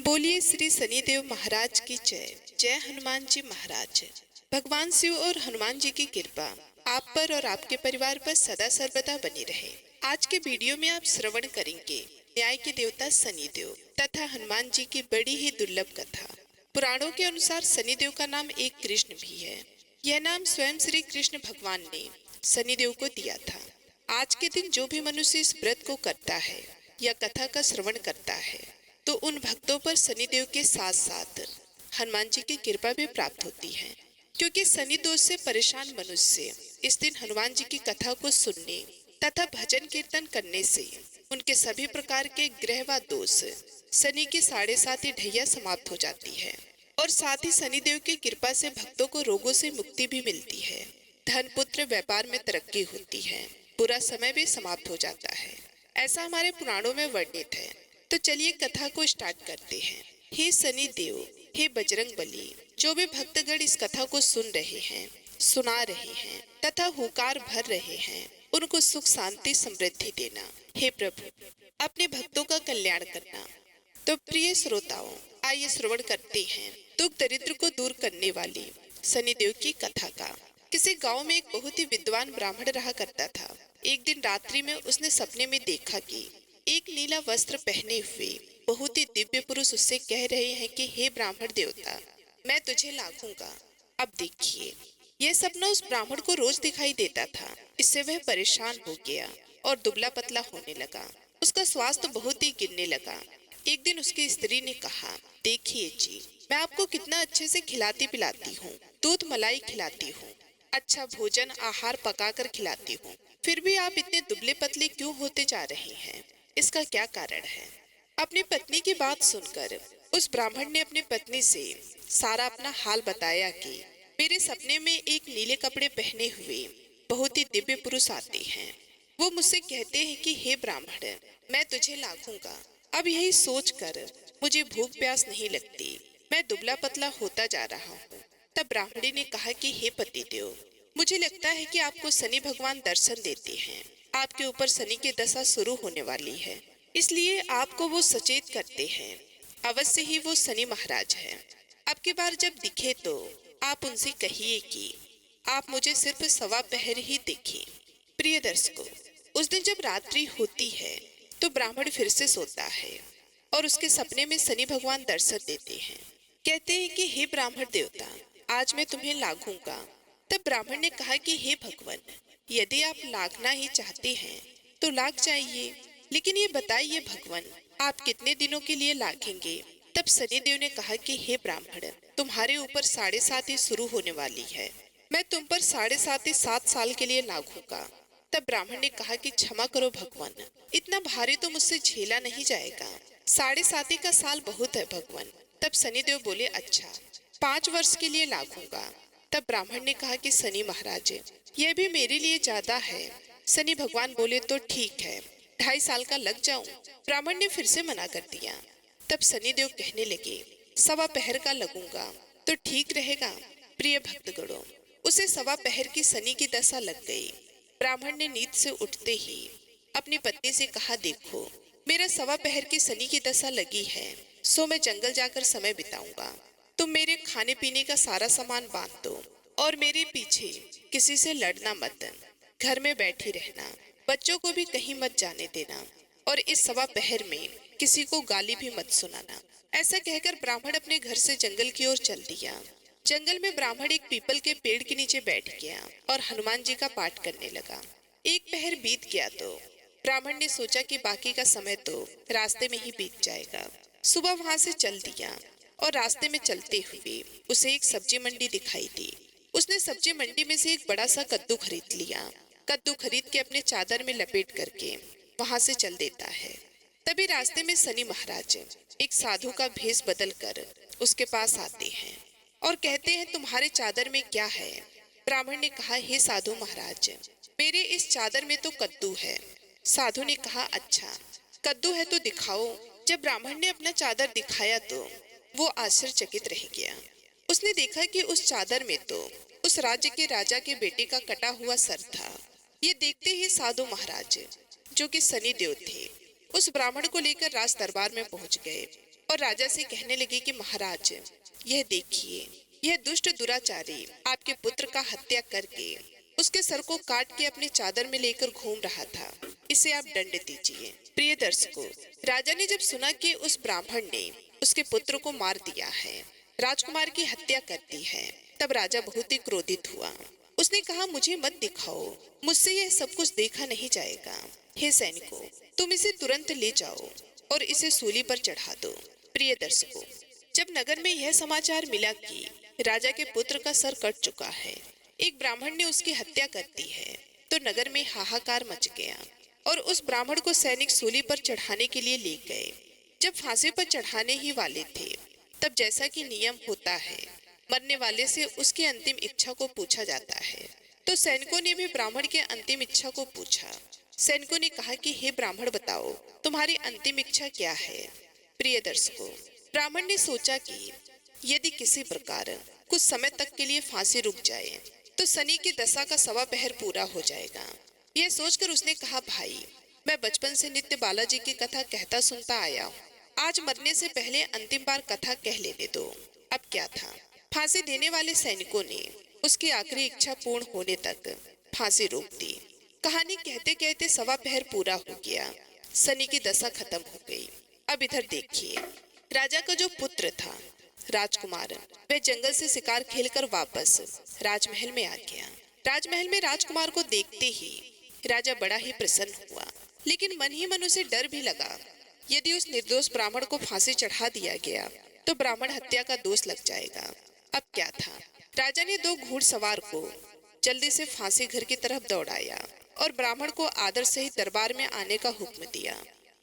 बोलिए श्री शनिदेव महाराज की जय। जय हनुमान जी महाराज। भगवान शिव और हनुमान जी की कृपा आप पर और आपके परिवार पर सदा सर्वदा बनी रहे। आज के वीडियो में आप श्रवण करेंगे न्याय के देवता शनिदेव तथा हनुमान जी की बड़ी ही दुर्लभ कथा। पुराणों के अनुसार शनिदेव का नाम एक कृष्ण भी है। यह नाम स्वयं श्री कृष्ण भगवान ने शनिदेव को दिया था। आज के दिन जो भी मनुष्य इस व्रत को करता है या कथा का श्रवण करता है तो उन भक्तों पर शनिदेव के साथ साथ हनुमान जी की कृपा भी प्राप्त होती है, क्योंकि शनि दोष से परेशान मनुष्य इस दिन हनुमान जी की कथा को सुनने तथा भजन कीर्तन करने से उनके सभी प्रकार के ग्रह व दोष शनि की 7.5 ढैया समाप्त हो जाती है और साथ ही शनिदेव की कृपा से भक्तों को रोगों से मुक्ति भी मिलती है। धन पुत्र व्यापार में तरक्की होती है, बुरा समय भी समाप्त हो जाता है, ऐसा हमारे पुराणों में वर्णित है। तो चलिए कथा को स्टार्ट करते हैं। हे शनि देव, हे बजरंग बली, जो भी भक्तगण इस कथा को सुन रहे हैं, सुना रहे हैं तथा हुकार भर रहे हैं, उनको सुख शांति समृद्धि देना। हे प्रभु, अपने भक्तों का कल्याण करना। तो प्रिय श्रोताओं, आइए श्रवण करते हैं दुख दरिद्र को दूर करने वाली शनिदेव की कथा का। किसी गांव में एक बहुत ही विद्वान ब्राह्मण रहा करता था। एक दिन रात्रि में उसने सपने में देखा कि एक नीला वस्त्र पहने हुए बहुत ही दिव्य पुरुष उससे कह रहे हैं कि हे ब्राह्मण देवता, मैं तुझे लाखूंगा। अब देखिए, यह सपना उस ब्राह्मण को रोज दिखाई देता था। इससे वह परेशान हो गया और दुबला पतला होने लगा। उसका स्वास्थ्य बहुत ही गिरने लगा। एक दिन उसकी स्त्री ने कहा, देखिए जी, मैं आपको कितना अच्छे से खिलाती पिलाती हूँ, दूध मलाई खिलाती हूँ, अच्छा भोजन आहार पकाकर खिलाती हूँ, फिर भी आप इतने दुबले पतले क्यों होते जा रहे हैं? इसका क्या कारण है? अपनी पत्नी की बात सुनकर उस ब्राह्मण ने अपनी पत्नी से सारा अपना हाल बताया कि मेरे सपने में एक नीले कपड़े पहने हुए बहुत ही दिव्य पुरुष आते हैं। वो मुझसे कहते हैं कि हे ब्राह्मण, मैं तुझे लाखूंगा। अब यही सोचकर मुझे भूख प्यास नहीं लगती, मैं दुबला पतला होता जा रहा हूँ। तब ब्राह्मणी ने कहा कि हे पतिदेव, मुझे लगता है कि आपको शनि भगवान दर्शन देते हैं। आपके ऊपर शनि की दशा शुरू होने वाली है, इसलिए आपको वो सचेत करते हैं। अवश्य ही वो शनि महाराज हैं। अब की बार जब दिखे तो आप उनसे कहिए कि आप मुझे सिर्फ 1.25 पहर ही देखें। प्रिय दर्शकों, उस दिन जब रात्रि होती है तो ब्राह्मण फिर से सोता है और उसके सपने में शनि भगवान दर्शन देते हैं। कहते हैं कि हे ब्राह्मण देवता, आज मैं तुम्हें लाखूंगा। तब ब्राह्मण ने कहा कि हे भगवान, यदि आप लाखना ही चाहते हैं तो लाख जाइए, लेकिन ये बताइए भगवान, आप कितने दिनों के लिए लाखेंगे? तब शनिदेव ने कहा कि हे ब्राह्मण, तुम्हारे ऊपर 7.5 शुरू होने वाली है, मैं तुम पर 7.5 साल के लिए लाखूंगा। तब ब्राह्मण ने कहा कि क्षमा करो भगवान, इतना भारी तो मुझसे झेला नहीं जाएगा, 7.5 का साल बहुत है भगवान। तब शनिदेव बोले, अच्छा 5 वर्ष के लिए लाखूंगा। तब ब्राह्मण ने कहा कि शनि महाराज, यह भी मेरे लिए ज्यादा है। शनि भगवान बोले, तो ठीक है, 2.5 साल का लग जाऊं? ब्राह्मण ने फिर से मना कर दिया। तब शनिदेव कहने लगे, 1.25 पहर का लगूंगा तो ठीक रहेगा। प्रिय भक्तगणों, उसे 1.25 पहर की शनि की दशा लग गई। ब्राह्मण ने नींद से उठते ही अपनी पत्नी से कहा, देखो, मेरा 1.25 पहर की शनि की दशा लगी है, सो मैं जंगल जाकर समय बिताऊंगा। तुम मेरे खाने पीने का सारा सामान बांध दो और मेरे पीछे किसी से लड़ना मत, घर में बैठी रहना, बच्चों को भी कहीं मत जाने देना और इस 1.25 पहर में किसी को गाली भी मत सुनाना। ऐसा कहकर ब्राह्मण अपने घर से जंगल की ओर चल दिया। जंगल में ब्राह्मण एक पीपल के पेड़ के नीचे बैठ गया और हनुमान जी का पाठ करने लगा। 1 पहर बीत गया तो ब्राह्मण ने सोचा कि बाकी का समय तो रास्ते में ही बीत जाएगा। सुबह वहां से चल दिया और रास्ते में चलते हुए उसे एक सब्जी मंडी दिखाई दी। उसने सब्जी मंडी में से एक बड़ा सा कद्दू खरीद लिया। कद्दू खरीद के अपने चादर में लपेट करके वहां से चल देता है। तभी रास्ते में शनि महाराज एक साधु का भेष बदल कर उसके पास आते हैं और कहते हैं, तुम्हारे चादर में क्या है? ब्राह्मण ने कहा, हे साधु महाराज, मेरे इस चादर में तो कद्दू है। साधु ने कहा, अच्छा कद्दू है तो दिखाओ। जब ब्राह्मण ने अपना चादर दिखाया तो वो आश्चर्यचकित रह गया। उसने देखा कि उस चादर में तो उस राज्य के राजा के बेटे का कटा हुआ सर था। ये देखते ही साधु महाराज, जो कि शनिदेव थे, उस ब्राह्मण को लेकर राज दरबार में पहुंच गए और राजा से कहने लगी कि महाराज, यह देखिए, यह दुष्ट दुराचारी आपके पुत्र का हत्या करके उसके सर को काट के अपने चादर में लेकर घूम रहा था। इसे आप दंड दीजिए। प्रिय दर्शकों, राजा ने जब सुना कि उस ब्राह्मण ने उसके पुत्र को मार दिया है, राजकुमार की हत्या कर दी है, तब राजा बहुत ही क्रोधित हुआ। उसने कहा, मुझे मत दिखाओ, मुझसे यह सब कुछ देखा नहीं जाएगा। हे सैनिकों, तुम इसे तुरंत ले जाओ और इसे सूली पर चढ़ा दो। प्रिय दर्शकों, जब नगर में यह समाचार मिला कि राजा के पुत्र का सर कट चुका है, एक ब्राह्मण ने उसकी हत्या कर दी है, तो नगर में हाहाकार मच गया और उस ब्राह्मण को सैनिक सूली पर चढ़ाने के लिए ले गए। जब फांसी पर चढ़ाने ही वाले थे, तब जैसा कि नियम होता है, मरने वाले से उसकी अंतिम इच्छा को पूछा जाता है, तो सैनिकों ने भी ब्राह्मण के अंतिम इच्छा को पूछा। सैनिकों ने कहा कि हे ब्राह्मण, बताओ तुम्हारी अंतिम इच्छा क्या है। प्रिय दर्शकों, ब्राह्मण ने सोचा कि यदि किसी प्रकार कुछ समय तक के लिए फांसी रुक जाए तो शनि की दशा का सवा पहर पूरा हो जाएगा। यह सोचकर उसने कहा, भाई, मैं बचपन से नित्य बालाजी की कथा कहता सुनता आया हूँ, आज मरने से पहले अंतिम बार कथा कह लेने दो। अब क्या था, फांसी देने वाले सैनिकों ने उसकी आखिरी इच्छा पूर्ण होने तक फांसी रोक दी। कहानी कहते कहते सवा पहर पूरा हो गया, शनि की दशा खत्म हो गई। अब इधर देखिए, राजा का जो पुत्र था राजकुमार, वह जंगल से शिकार खेलकर वापस राजमहल में आ गया। राजमहल में राजकुमार को देखते ही राजा बड़ा ही प्रसन्न हुआ, लेकिन मन ही मन उसे डर भी लगा। यदि उस निर्दोष ब्राह्मण को फांसी चढ़ा दिया गया तो ब्राह्मण हत्या का दोष लग जाएगा। अब क्या था, राजा ने 2 घुड़सवार को जल्दी से फांसी घर की तरफ दौड़ाया और ब्राह्मण को आदर से ही दरबार में आने का हुक्म दिया।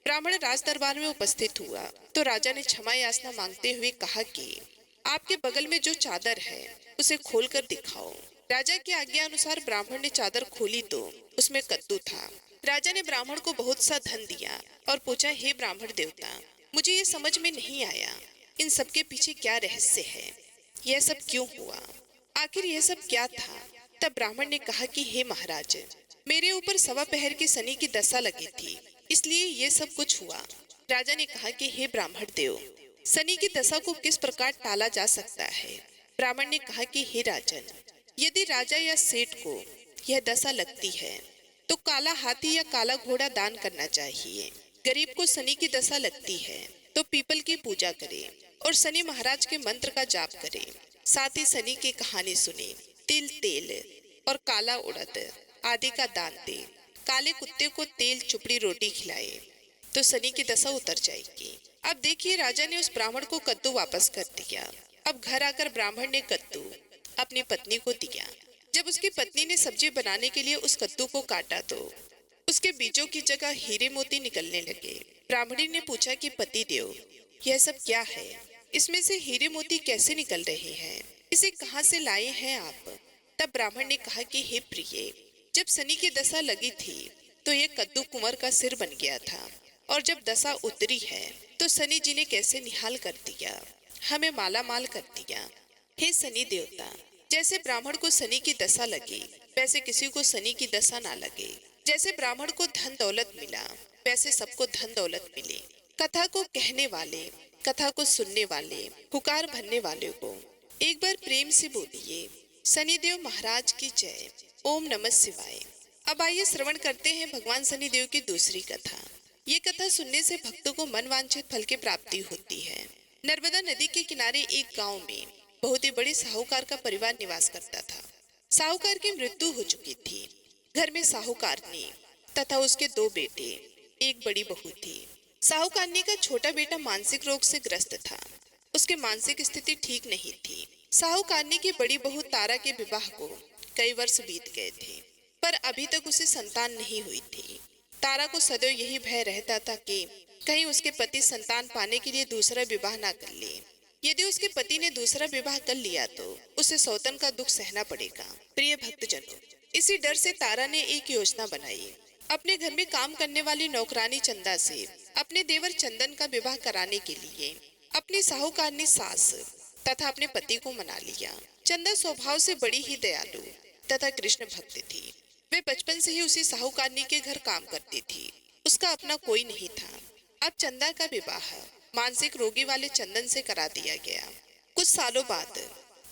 ब्राह्मण राज दरबार में उपस्थित हुआ तो राजा ने क्षमा याचना मांगते हुए कहा कि आपके बगल में जो चादर है उसे खोलकर दिखाओ। राजा की आज्ञा अनुसार ब्राह्मण ने चादर खोली तो उसमें कद्दू था। राजा ने ब्राह्मण को बहुत सा धन दिया और पूछा, हे ब्राह्मण देवता, मुझे ये समझ में नहीं आया, इन सब के पीछे क्या रहस्य है, यह सब क्यों हुआ, आखिर यह सब क्या था। तब ब्राह्मण ने कहा कि हे महाराज, मेरे ऊपर सवा पहर की शनि की दशा लगी थी, इसलिए ये सब कुछ हुआ। राजा ने कहा कि हे ब्राह्मण देव, शनि की दशा को किस प्रकार टाला जा सकता है। ब्राह्मण ने कहा कि हे राजन, यदि राजा या सेठ को यह दशा लगती है तो काला हाथी या काला घोड़ा दान करना चाहिए। गरीब को शनि की दशा लगती है तो पीपल की पूजा करे और शनि महाराज के मंत्र का जाप करे, साथ ही शनि की कहानी सुने, तिल तेल और काला उड़द आदि का दान दे, काले कुत्ते को तेल चुपड़ी रोटी खिलाए तो शनि की दशा उतर जाएगी। अब देखिए, राजा ने उस ब्राह्मण को कद्दू वापस कर दिया। अब घर आकर ब्राह्मण ने कद्दू अपनी पत्नी को दिया। जब उसकी पत्नी ने सब्जी बनाने के लिए उस कद्दू को काटा तो उसके बीजों की जगह हीरे मोती निकलने लगे। ब्राह्मणी ने पूछा कि पति देव, यह सब क्या है, इसमें से हीरे मोती कैसे निकल रहे हैं, इसे कहाँ से लाए हैं आप। तब ब्राह्मण ने कहा कि हे प्रिय, जब शनि की दशा लगी थी तो ये कद्दू कुंवर का सिर बन गया था, और जब दशा उतरी है तो शनि जी ने कैसे निहाल कर दिया, हमें माला माल कर दिया। हे शनि देवता, जैसे ब्राह्मण को शनि की दशा लगी वैसे किसी को शनि की दशा ना लगे। जैसे ब्राह्मण को धन दौलत मिला वैसे सबको धन दौलत मिले। कथा को कहने वाले, कथा को सुनने वाले, पुकार भरने वाले को एक बार प्रेम से बोलिए, शनिदेव महाराज की जय। ओम नमः शिवाय। अब आइए श्रवण करते हैं भगवान शनिदेव की दूसरी कथा। ये कथा सुनने से भक्तों को मन वांछित फल की प्राप्ति होती है। नर्मदा नदी के किनारे एक गांव में बहुत ही बड़े साहूकार का परिवार निवास करता था। साहूकार की मृत्यु हो चुकी थी। घर में साहूकारनी तथा उसके 2 बेटे, एक बड़ी बहू थी। साहूकारनी का छोटा बेटा मानसिक रोग से ग्रस्त था। उसकी मानसिक स्थिति ठीक नहीं थी। साहूकारनी की बड़ी बहू तारा के विवाह को कई वर्ष बीत गए थे, पर अभी तक उसे संतान नहीं हुई थी। तारा को सदैव यही भय रहता था कि कहीं उसके पति संतान पाने के लिए दूसरा विवाह ना कर ले। यदि उसके पति ने दूसरा विवाह कर लिया तो उसे सौतन का दुख सहना पड़ेगा। प्रिय भक्तजनों, इसी डर से तारा ने एक योजना बनाई। अपने घर में काम करने वाली नौकरानी चंदा से अपने देवर चंदन का विवाह कराने के लिए अपनी साहूकारनी सास तथा अपने पति को मना लिया। चंदा स्वभाव से बड़ी ही दयालु तथा कृष्ण भक्त थी। वे बचपन से ही उसी साहूकारनी के घर काम करती थी। उसका अपना कोई नहीं था। अब चंदा का विवाह मानसिक रोगी वाले चंदन से करा दिया गया। कुछ सालों बाद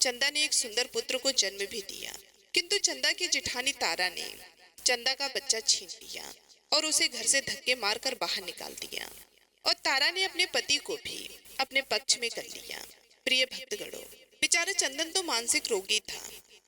चंदा ने एक सुंदर पुत्र को जन्म भी दिया, किंतु चंदा की जेठानी तारा ने चंदा का बच्चा छीन लिया और उसे घर से धक्के मारकर बाहर निकाल दिया, और तारा ने अपने पति को भी अपने पक्ष में कर लिया। प्रिय भक्तगणों, बेचारा चंदन तो मानसिक रोगी था,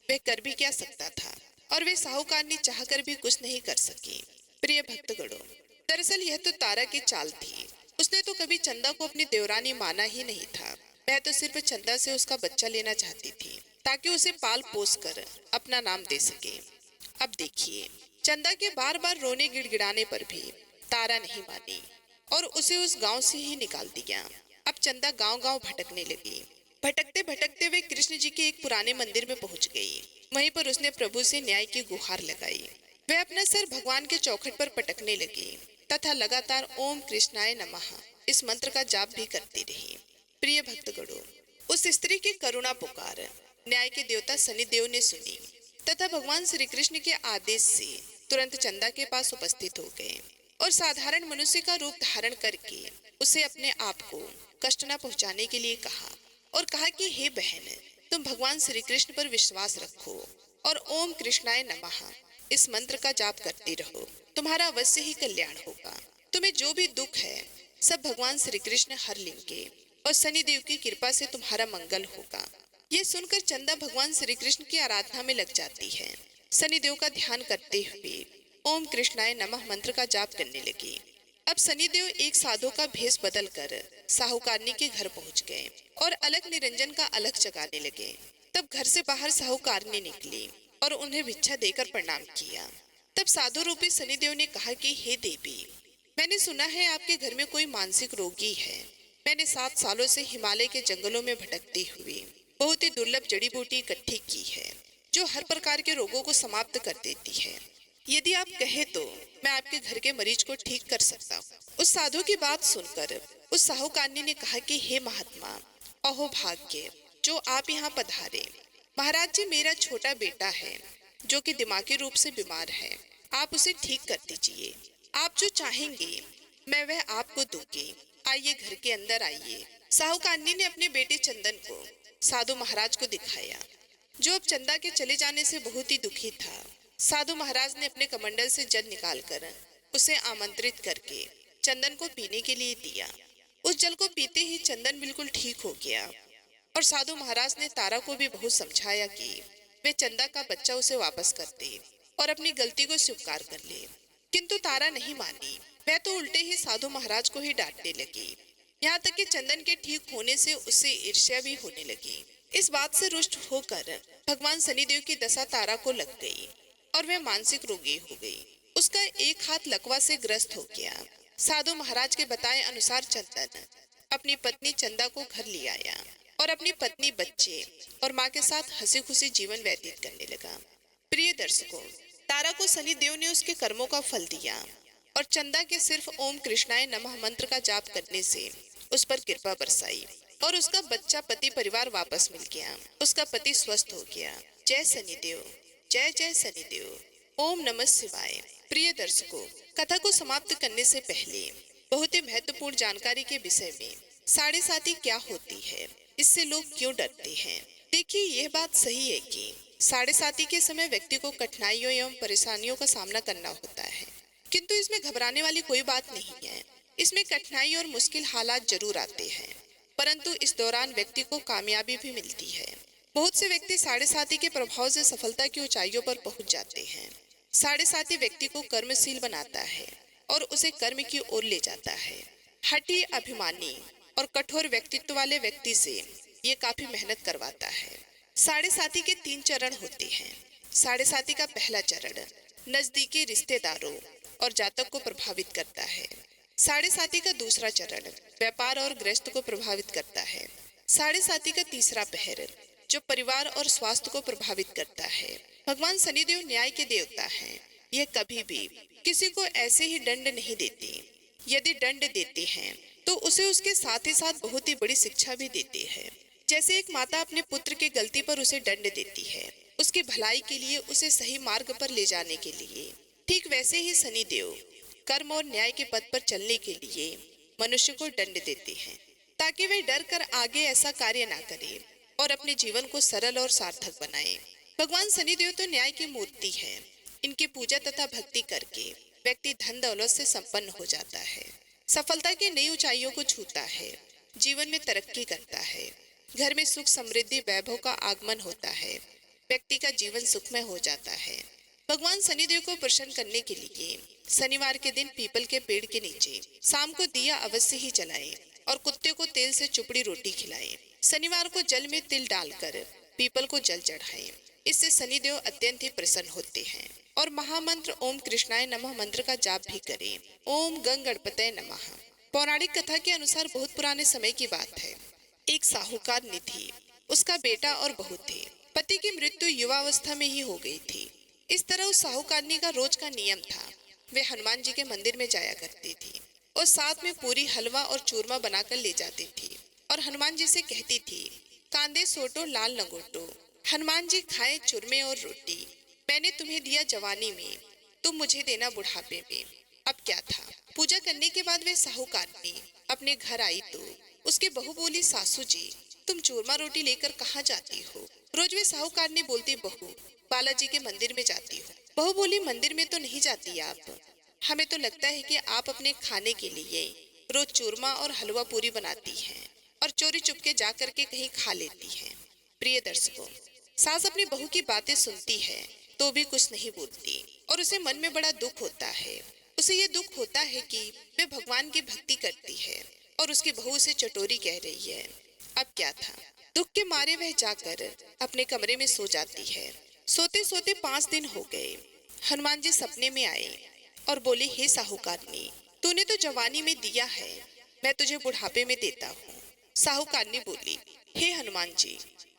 वह कर भी क्या सकता था, और वे साहूकारनी चाहकर भी कुछ नहीं कर सकी। प्रिय भक्तगणों, दरअसल यह तो तारा की चाल थी। उसने तो कभी चंदा को अपनी देवरानी माना ही नहीं था। वह तो सिर्फ चंदा से उसका बच्चा लेना चाहती थी, ताकि उसे पाल पोस कर अपना नाम दे सके। अब देखिए, चंदा के बार बार रोने गिड़गिड़ाने पर भी तारा नहीं मानी और उसे उस गांव से ही निकाल दिया। अब चंदा गांव गांव भटकने लगी। भटकते भटकते वे कृष्ण जी के एक पुराने मंदिर में पहुंच गई। वहीं पर उसने प्रभु से न्याय की गुहार लगाई। वह अपना सर भगवान के चौखट पर पटकने लगी तथा लगातार ओम कृष्णाय नमः इस मंत्र का जाप भी करती रही। प्रिय भक्तगणों, उस स्त्री की करुणा पुकार न्याय के देवता शनिदेव ने सुनी तथा भगवान श्री कृष्ण के आदेश से तुरंत चंदा के पास उपस्थित हो गए और साधारण मनुष्य का रूप धारण करके उसे अपने आप को कष्ट न पहुंचाने के लिए कहा, और कहा कि हे बहन, तुम भगवान श्री कृष्ण पर विश्वास रखो और ओम कृष्णाय नमः इस मंत्र का जाप करते रहो, तुम्हारा अवश्य ही कल्याण होगा। तुम्हें जो भी दुख है सब भगवान श्री कृष्ण हर लेंगे और शनिदेव की कृपा से तुम्हारा मंगल होगा। ये सुनकर चंदा भगवान श्री कृष्ण की आराधना में लग जाती है। शनिदेव का ध्यान करते हुए ओम कृष्णाय नमः मंत्र का जाप करने लगी। अब शनिदेव एक साधु का भेष बदलकर साहूकारनी के घर पहुंच गए और अलग निरंजन का अलग जगाने लगे। तब घर से बाहर साहूकारनी निकली और उन्हें भिक्षा देकर प्रणाम किया। तब साधु रूपी शनिदेव ने कहा कि हे देवी, मैंने सुना है आपके घर में कोई मानसिक रोगी है। मैंने 7 सालों से हिमालय के जंगलों में भटकते हुए बहुत ही दुर्लभ जड़ी बूटी इकट्ठी की है, जो हर प्रकार के रोगों को समाप्त कर देती है। यदि आप कहे तो मैं आपके घर के मरीज को ठीक कर सकता हूँ। उस साधु की बात सुनकर उस साहूकारनी ने कहा कि हे महात्मा, अहो भाग्य जो आप यहाँ पधारे। महाराज जी, मेरा छोटा बेटा है जो कि दिमागी रूप से बीमार है। आप उसे ठीक कर दीजिए। आप जो चाहेंगे मैं वह आपको दूंगी। आइए, घर के अंदर आइए। साहूकारनी ने अपने बेटे चंदन को साधु महाराज को दिखाया, जो अब चंदा के चले जाने से बहुत ही दुखी था। साधु महाराज ने अपने कमंडल से जल निकालकर उसे आमंत्रित करके चंदन को पीने के लिए दिया। उस जल को पीते ही चंदन बिल्कुल ठीक हो गया और साधु महाराज ने तारा को भी बहुत समझाया कि वे चंदा का बच्चा उसे वापस कर दे और अपनी गलती को स्वीकार कर ले, किंतु तारा नहीं मानी। वह तो उल्टे ही साधु महाराज को ही डांटने लगी। यहाँ तक कि चंदन के ठीक होने से उससे ईर्ष्या भी होने लगी। इस बात से रुष्ट होकर भगवान शनिदेव की दशा तारा को लग गई और वह मानसिक रोगी हो गई। उसका एक हाथ लकवा से ग्रस्त हो गया। साधु महाराज के बताए अनुसार चंदन अपनी पत्नी चंदा को घर ले आया और अपनी पत्नी, बच्चे और माँ के साथ हंसी खुशी जीवन व्यतीत करने लगा। प्रिय दर्शकों, तारा को शनिदेव ने उसके कर्मों का फल दिया और चंदा के सिर्फ ओम कृष्णाय नमः मंत्र का जाप करने से उस पर कृपा बरसाई और उसका बच्चा, पति, परिवार वापस मिल गया। उसका पति स्वस्थ हो गया। जय शनिदेव, जय जय शनिदेव, ओम नमः शिवाय। प्रिय दर्शकों, कथा को समाप्त करने से पहले बहुत ही महत्वपूर्ण जानकारी के विषय में साढ़े साती क्या होती है, इससे लोग क्यों डरते हैं। देखिए, यह बात सही है कि साढ़े साती के समय व्यक्ति को कठिनाइयों एवं परेशानियों का सामना करना होता है, किंतु इसमें घबराने वाली कोई बात नहीं है। इसमें कठिनाई और मुश्किल हालात जरूर आते हैं, परंतु इस दौरान व्यक्ति को कामयाबी भी मिलती है। बहुत से व्यक्ति साढ़े साती के प्रभाव से सफलता की ऊंचाइयों पर पहुंच जाते हैं। साढ़े साती व्यक्ति को कर्मशील बनाता है और उसे कर्म की ओर ले जाता है। हठी, अभिमानी और कठोर व्यक्तित्व वाले व्यक्ति से ये काफी मेहनत करवाता है। साढ़े साती के 3 चरण होते हैं। साढ़े साती का पहला चरण नजदीकी रिश्तेदारों और जातक को प्रभावित करता है। साढ़े साती का दूसरा चरण व्यापार और गृहस्थ को प्रभावित करता है। साढ़े साती का तीसरा पहर जो परिवार और स्वास्थ्य को प्रभावित करता है। भगवान शनिदेव न्याय के देवता हैं। यह कभी भी किसी को ऐसे ही दंड नहीं देते। यदि दंड देते हैं तो उसे उसके साथ ही साथ बहुत ही बड़ी शिक्षा भी देते हैं। जैसे एक माता अपने पुत्र की गलती पर उसे दंड देती है, उसकी भलाई के लिए, उसे सही मार्ग पर ले जाने के लिए, ठीक वैसे ही शनिदेव कर्म और न्याय के पथ पर चलने के लिए मनुष्य को दंड देते हैं ताकि वे डर कर आगे ऐसा कार्य ना करे और अपने जीवन को सरल और सार्थक बनाए। भगवान शनिदेव तो न्याय की मूर्ति है। इनकी पूजा तथा भक्ति करके व्यक्ति धन दौलत से संपन्न हो जाता है, सफलता की नई ऊंचाइयों को छूता है, जीवन में तरक्की करता है, घर में सुख समृद्धि वैभव का आगमन होता है, व्यक्ति का जीवन सुखमय हो जाता है। भगवान शनिदेव को प्रसन्न करने के लिए शनिवार के दिन पीपल के पेड़ के नीचे शाम को दिया अवश्य ही जलाएं और कुत्ते को तेल से चुपड़ी रोटी खिलाएं। शनिवार को जल में तिल डालकर पीपल को जल चढ़ाएं। इससे शनिदेव अत्यंत ही प्रसन्न होते हैं। और महामंत्र ओम कृष्णाय नमः मंत्र का जाप भी करें। ओम गंग गणपतये नमः। पौराणिक कथा के अनुसार बहुत पुराने समय की बात है। एक साहूकार निधि, उसका बेटा और बहू थे। पति की मृत्यु युवावस्था में ही हो गई थी। इस तरह उस साहूकारनी का रोज का नियम था, वे हनुमान जी के मंदिर में जाया करती थी और साथ में पूरी हलवा और चूरमा बनाकर ले जाती थी और हनुमान जी से कहती थी, कांदे सोटो लाल लंगोटो, हनुमान जी खाए चूरमे और रोटी। मैंने तुम्हें दिया जवानी में, तुम मुझे देना बुढ़ापे में। अब क्या था, पूजा करने के बाद वे साहूकारनी अपने घर आई तो उसकी बहू बोली, सासू जी तुम चूरमा रोटी लेकर कहाँ जाती हो? रोज वे साहूकारनी बोलती, बहू बालाजी के मंदिर में जाती हो। बहू बोली, मंदिर में तो नहीं जाती आप, हमें तो लगता है कि आप अपने खाने के लिए रोज चूरमा और हलवा पूरी बनाती हैं और चोरी चुपके जा करके कहीं खा लेती हैं। प्रिय दर्शकों, सास अपनी बहू की बातें सुनती है तो भी कुछ नहीं बोलती और उसे मन में बड़ा दुख होता है। उसे ये दुख होता है कि वे भगवान की भक्ति करती है और उसकी बहू उसे चटोरी कह रही है। अब क्या था, दुख के मारे वह जाकर अपने कमरे में सो जाती है। सोते सोते 5 दिन हो गए। हनुमान जी सपने में आए और बोले, हे साहूकारनी तूने तो जवानी में दिया है, मैं तुझे बुढ़ापे में देता हूँ। साहूकारनी बोली, हे हनुमान जी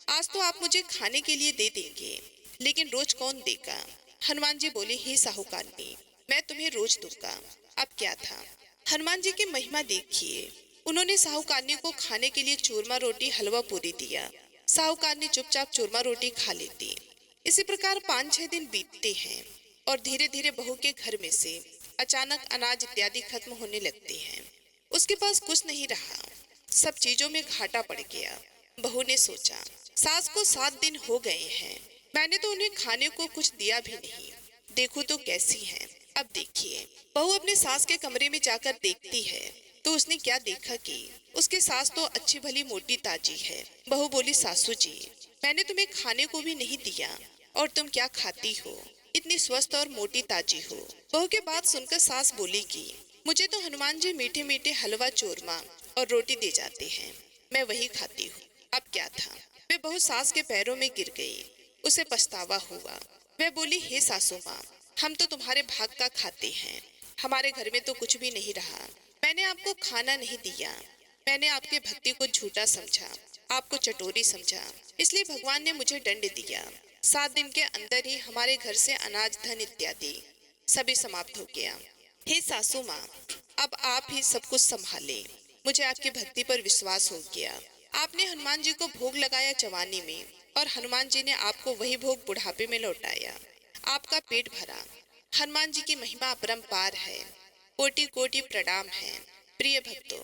आज तो आप मुझे खाने के लिए दे देंगे, लेकिन रोज कौन देगा? हनुमान जी बोले, हे साहूकारनी मैं तुम्हें रोज दूंगा। अब क्या था, हनुमान जी की महिमा देखिए। उन्होंने साहूकारनी को खाने के लिए चूरमा रोटी हलवा पूरी दिया। साहूकारनी चुपचाप चूरमा रोटी खा लेती। इसी प्रकार 5-6 दिन बीतते हैं और धीरे धीरे बहू के घर में से अचानक अनाज इत्यादि खत्म होने लगते हैं। उसके पास कुछ नहीं रहा, सब चीजों में घाटा पड़ गया। बहू ने सोचा, सास को 7 दिन हो गए हैं, मैंने तो उन्हें खाने को कुछ दिया भी नहीं, देखो तो कैसी हैं। अब देखिए, बहू अपने सास के कमरे में जाकर देखती है तो उसने क्या देखा कि उसके सास तो अच्छी भली मोटी ताजी है। बहू बोली, सासू जी मैंने तुम्हें खाने को भी नहीं दिया और तुम क्या खाती हो, इतनी स्वस्थ और मोटी ताजी हो। बहू के बात सुनकर सास बोली कि मुझे तो हनुमान जी मीठे मीठे हलवा चूरमा और रोटी दे जाते हैं, मैं वही खाती हूँ। अब क्या था, वे बहू सास के पैरों में गिर गई। उसे पछतावा हुआ। वह बोली, हे सासू माँ हम तो तुम्हारे भाग का खाते हैं, हमारे घर में तो कुछ भी नहीं रहा। मैंने आपको खाना नहीं दिया, मैंने आपके भक्ति को झूठा समझा, आपको चटोरी समझा, इसलिए भगवान ने मुझे दंड दिया। 7 दिन के अंदर ही हमारे घर से अनाज धन इत्यादि सभी समाप्त हो गया। हे सासू माँ अब आप ही सब कुछ संभालें, मुझे आपकी भक्ति पर विश्वास हो गया। आपने हनुमान जी को भोग लगाया जवानी में और हनुमान जी ने आपको वही भोग बुढ़ापे में लौटाया। आपका पेट भरा। हनुमान जी की महिमा अपरंपार है, कोटि कोटि प्रणाम है। प्रिय भक्तों,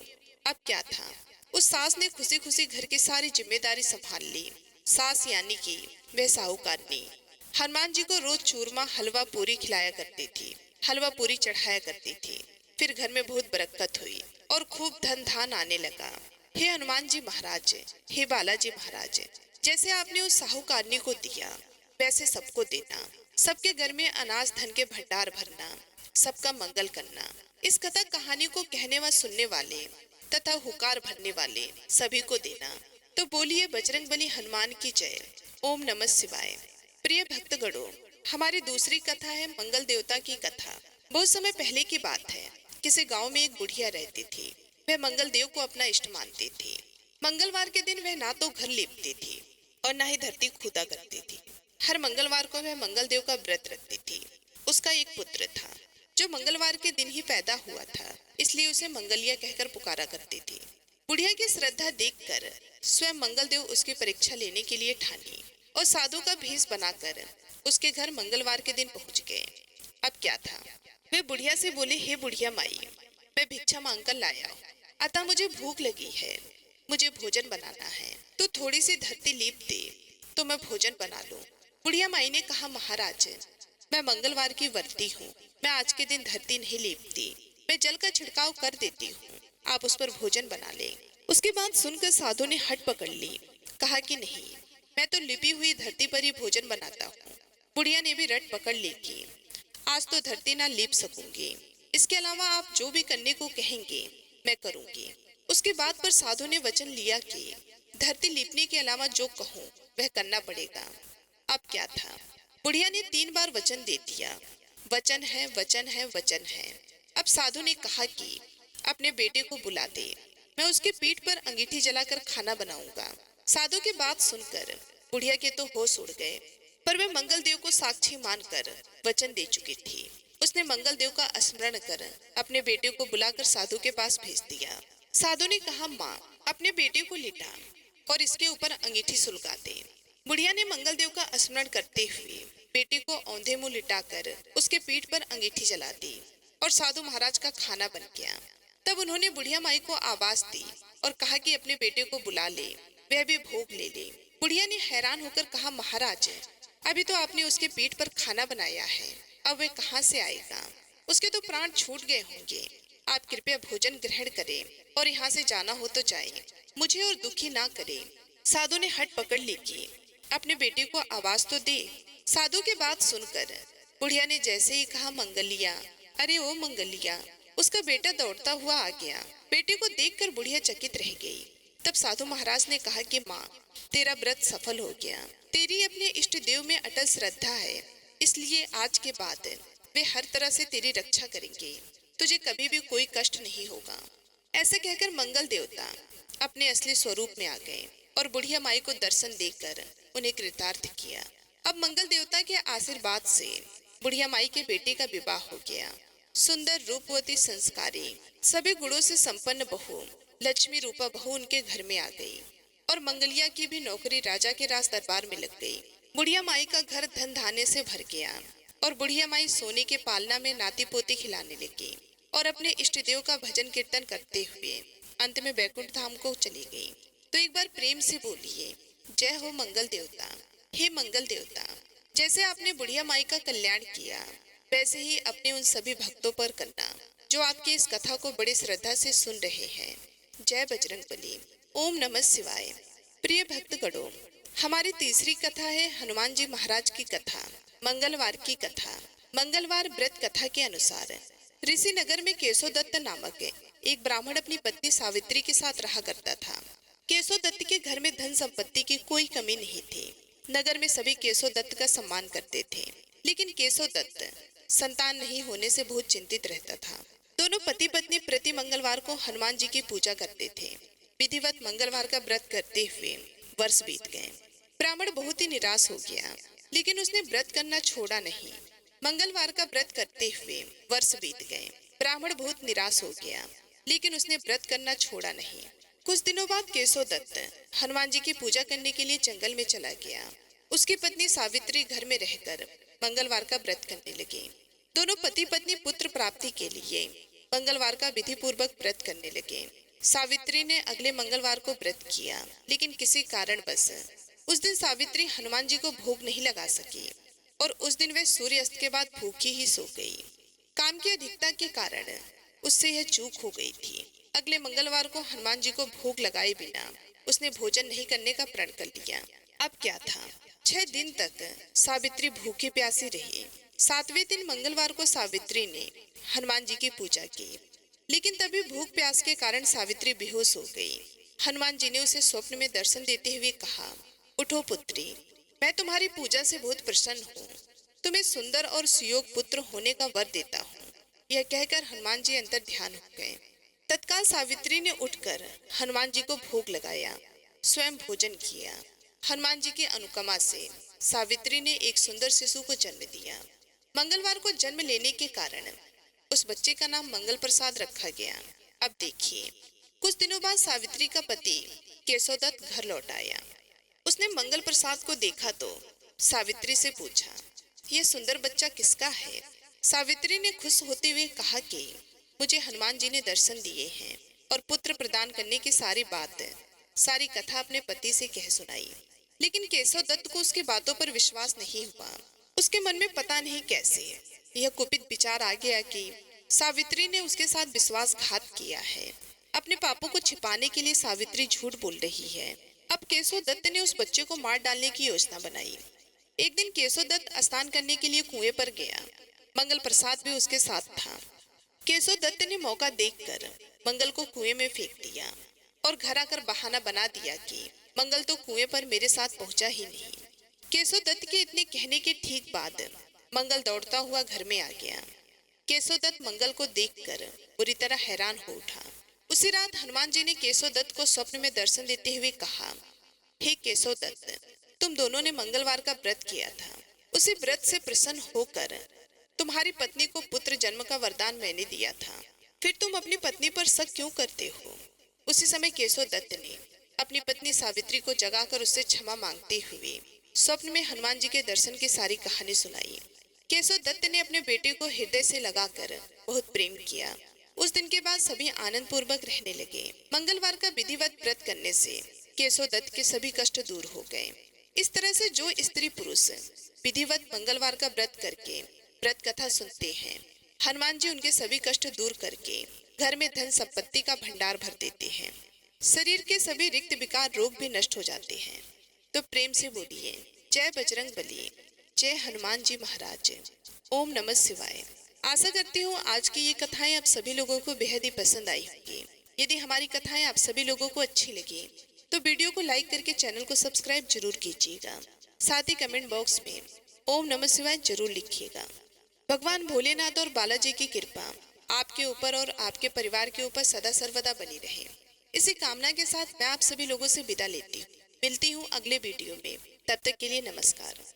अब क्या था, उस सास ने खुशी खुशी घर की सारी जिम्मेदारी संभाल ली। सास यानी कि वह साहूकारनी हनुमान जी को रोज चूरमा हलवा पूरी खिलाया करती थी, हलवा पूरी चढ़ाया करती थी। फिर घर में बहुत बरकत हुई और खूब धन धान आने लगा। हे हनुमान जी महाराज, हे बालाजी महाराज, जैसे आपने उस साहूकारनी को दिया वैसे सबको देना, सबके घर में अनाज धन के भंडार भरना, सबका मंगल करना। इस कथा कहानी को कहने व सुनने वाले तथा हुकार भरने वाले सभी को देना। तो बोलिए बजरंगबली हनुमान की जय। ओम नमः शिवाय। प्रिय भक्तगणों, हमारी दूसरी कथा है मंगल देवता की कथा। बहुत समय पहले की बात है, किसी गांव में एक बुढ़िया रहती थी। वह मंगल देव को अपना इष्ट मानती थी। मंगलवार के दिन वह ना तो घर लीपती थी और ना ही धरती खोदा करती थी। हर मंगलवार को वह मंगल देव का व्रत रखती थी। उसका एक पुत्र था जो मंगलवार के दिन ही पैदा हुआ था, इसलिए उसे मंगलिया कहकर पुकारा करती थी। बुढ़िया की श्रद्धा देखकर स्वयं मंगल देव उसकी परीक्षा लेने के लिए ठानी और साधु का भेष बनाकर उसके घर मंगलवार के दिन पहुंच गए। अब क्या था, वे बुढ़िया से बोले, हे बुढ़िया माई, मैं भिक्षा मांग कर लाया हूँ, अतः मुझे भूख लगी है, मुझे भोजन बनाना है। तो थोड़ी सी धरती लीप दे तो मैं भोजन बना लूं। बुढ़िया माई ने कहा, महाराज, मैं मंगलवार की व्रती हूँ, मैं आज के दिन धरती नहीं लीपती, मैं जल का छिड़काव कर देती हूँ, आप उस पर भोजन बना लें। उसकी बात सुनकर साधु ने हट पकड़ ली, कहा कि नहीं, मैं तो लिपी हुई धरती पर ही भोजन बनाता हूँ। बुढ़िया ने भी रट पकड़ ली कि आज तो धरती ना लीप सकूंगी, इसके अलावा आप जो भी करने को कहेंगे मैं करूंगी। उसके बाद पर साधु ने वचन लिया कि धरती लीपने के अलावा जो कहूँ वह करना पड़ेगा। अब क्या था, बुढ़िया ने 3 बार वचन दे दिया, वचन है, वचन है, वचन है। अब साधु ने कहा कि अपने बेटे को बुला दे, मैं उसके पीठ पर अंगीठी जलाकर खाना बनाऊंगा। साधु की बात सुनकर बुढ़िया के तो होश उड़ गए, पर वह मंगल देव को साक्षी मानकर वचन दे चुकी थी। उसने मंगल देव का स्मरण कर अपने बेटे को बुलाकर साधु के पास भेज दिया। साधु ने कहा, माँ, अपने बेटे को लिटा और इसके ऊपर अंगीठी सुलगा दे। बुढ़िया ने मंगल देव का स्मरण करते हुए बेटे को औंधे मुंह लिटाकर उसके पीठ पर अंगीठी जला दी और साधु महाराज का खाना बन गया। तब उन्होंने बुढ़िया माई को आवाज दी और कहा कि अपने बेटे को बुला ले, वह भी भोग ले ले। बुढ़िया ने हैरान होकर कहा, महाराज, अभी तो आपने उसके पीठ पर खाना बनाया है, अब वह कहाँ से आएगा? उसके तो प्राण छूट गए होंगे। आप कृपया भोजन ग्रहण करें और यहाँ से जाना हो तो जाए, मुझे और दुखी ना करें। साधु ने हट पकड़ ली कि अपने बेटे को आवाज तो दे। साधु की बात सुनकर बुढ़िया ने जैसे ही कहा, मंगलिया, अरे ओ मंगलिया, उसका बेटा दौड़ता हुआ आ गया। बेटे को देखकर बुढ़िया चकित रह गई। तब साधु महाराज ने कहा कि माँ, तेरा व्रत सफल हो गया, तेरी अपने इष्ट देव में अटल श्रद्धा है, इसलिए आज के बाद वे हर तरह से तेरी रक्षा करेंगे, तुझे कभी भी कोई कष्ट नहीं होगा। ऐसा कहकर मंगल देवता अपने असली स्वरूप में आ गए और बुढ़िया माई को दर्शन देकर उन्हें कृतार्थ किया। अब मंगल देवता के आशीर्वाद से बुढ़िया माई के बेटे का विवाह हो गया। सुंदर, रूपवती, संस्कारी, सभी गुणों से संपन्न बहू लक्ष्मी रूपा बहू उनके घर में आ गई और मंगलिया की भी नौकरी राजा के राज दरबार में लग गई। बुढ़िया माई का घर धन धान्य से भर गया और बुढ़िया माई सोने के पालना में नाती पोती खिलाने लगी और अपने इष्ट देव का भजन कीर्तन करते हुए अंत में बैकुंठ धाम को चली गई। तो एक बार प्रेम से बोलिए, जय हो मंगल देवता। हे मंगल देवता, जैसे आपने बुढ़िया माई का कल्याण किया, वैसे ही अपने उन सभी भक्तों पर करना जो आपकी इस कथा को बड़ी श्रद्धा से सुन रहे हैं। जय बजरंगबली। ओम नमः शिवाय। प्रिय भक्तगणों, हमारी तीसरी कथा है हनुमान जी महाराज की कथा, मंगलवार की कथा। मंगलवार व्रत कथा के अनुसार ऋषि नगर में केशव दत्त नामक एक ब्राह्मण अपनी पत्नी सावित्री के साथ रहा करता था। केशव दत्त के घर में धन संपत्ति की कोई कमी नहीं थी। नगर में सभी केशव दत्त का सम्मान करते थे, लेकिन केशव दत्त संतान नहीं होने से बहुत चिंतित रहता था। दोनों पति पत्नी प्रति मंगलवार को हनुमान जी की पूजा करते थे। विधिवत मंगलवार का व्रत करते हुए वर्ष बीत गए। ब्राह्मण बहुत ही निराश हो गया, लेकिन उसने व्रत करना छोड़ा नहीं। मंगलवार का व्रत करते हुए वर्ष बीत गए। ब्राह्मण बहुत निराश हो गया, लेकिन उसने व्रत करना छोड़ा नहीं। कुछ दिनों बाद केशव दत्त हनुमान जी की पूजा करने के लिए जंगल में चला गया। उसकी पत्नी सावित्री घर में रहकर मंगलवार का व्रत करने लगी। दोनों पति पत्नी पुत्र प्राप्ति के लिए मंगलवार का विधि पूर्वक व्रत करने लगे। सावित्री ने अगले मंगलवार को व्रत किया, लेकिन किसी कारणवश उस दिन सावित्री हनुमान जी को भोग नहीं लगा सकी और उस दिन वह सूर्यास्त के बाद भूखी ही सो गई। काम की अधिकता के कारण उससे यह चूक हो गई थी। अगले मंगलवार को हनुमान जी को भोग लगाए बिना उसने भोजन नहीं करने का प्रण कर लिया। अब क्या था, 6 दिन तक सावित्री भूखी प्यासी रही। 7वें दिन मंगलवार को सावित्री ने हनुमान जी की पूजा की, लेकिन तभी भूख प्यास के कारण सावित्री बेहोश हो गई। हनुमान जी ने उसे स्वप्न में दर्शन देते हुए कहा, उठो पुत्री, मैं तुम्हारी पूजा से बहुत प्रसन्न हूँ, तुम्हें सुंदर और सुयोग पुत्र होने का वर देता हूँ। यह कहकर हनुमान जी अंतर ध्यान हो गए। तत्काल सावित्री ने उठकर हनुमान जी को भोग लगाया, स्वयं भोजन किया। हनुमान जी की अनुकंपा से सावित्री ने एक सुंदर शिशु को जन्म दिया। मंगलवार को जन्म लेने के कारण उस बच्चे का नाम मंगल प्रसाद रखा गया। अब देखिए, कुछ दिनों बाद सावित्री का पति केशव दत्त घर लौट आया। उसने मंगल प्रसाद को देखा तो सावित्री से पूछा, यह सुंदर बच्चा किसका है? सावित्री ने खुश होते हुए कहा कि मुझे हनुमान जी ने दर्शन दिए हैं, और पुत्र प्रदान करने की सारी बात, सारी कथा अपने पति से कह सुनाई। लेकिन केशव दत्त को उसकी बातों पर विश्वास नहीं हुआ। उसके मन में पता नहीं कैसे यह कुपित विचार आ गया कि सावित्री ने उसके साथ विश्वासघात किया है। अपने पापों को छिपाने के लिए सावित्री झूठ बोल रही है। अब केशव दत्त ने उस बच्चे को मार डालने की योजना बनाई। एक दिन केशव दत्त स्नान करने के लिए कुएं पर गया। मंगल प्रसाद भी उसके साथ था। केशव दत्त ने मौका देखकर मंगल को कुएं में फेंक दिया और घर आकर बहाना बना दिया कि मंगल तो कुएं पर मेरे साथ पहुंचा ही नहीं। केशव दत्त के इतने कहने के ठीक बाद मंगल दौड़ता हुआ घर में आ गया। केशव दत्त मंगल को देखकर बुरी तरह हैरान हो उठा। उसी रात हनुमान जी ने केशव दत्त को स्वप्न में दर्शन देते हुए कहा, हे केशव दत्त, तुम दोनों ने मंगलवार का व्रत किया था। उसी व्रत से प्रसन्न होकर तुम्हारी पत्नी को पुत्र जन्म का वरदान मैंने दिया था। फिर तुम अपनी पत्नी पर शक क्यों करते हो? उसी समय केशव दत्त ने अपनी पत्नी सावित्री को जगाकर उससे क्षमा मांगते हुए स्वप्न में हनुमान जी के दर्शन की सारी कहानी सुनाई। केशव दत्त ने अपने बेटे को हृदय से लगाकर बहुत प्रेम किया। उस दिन के बाद सभी आनंद पूर्वक रहने लगे। मंगलवार का विधिवत व्रत करने से केशव दत्त के सभी कष्ट दूर हो गए। इस तरह से जो स्त्री पुरुष विधिवत मंगलवार का व्रत करके व्रत कथा सुनते हैं, हनुमान जी उनके सभी कष्ट दूर करके घर में धन संपत्ति का भंडार भर देते हैं। शरीर के सभी रिक्त विकार रोग भी नष्ट हो जाते हैं। तो प्रेम से बोलिए, जय बजरंग बली, जय हनुमान जी महाराज। ओम नमः शिवाय। आशा करती हूँ आज की ये कथाएं आप सभी लोगों को बेहद ही पसंद आई होंगी। यदि हमारी कथाएं आप सभी लोगों को अच्छी लगी तो वीडियो को लाइक करके चैनल को सब्सक्राइब जरूर कीजिएगा। साथ ही कमेंट बॉक्स में ओम नमः शिवाय जरूर लिखिएगा। भगवान भोलेनाथ और बालाजी की कृपा आपके ऊपर और आपके परिवार के ऊपर सदा सर्वदा बनी रहे। इसी कामना के साथ मैं आप सभी लोगों से विदा लेती हूँ। मिलती हूँ अगले वीडियो में। तब तक के लिए नमस्कार।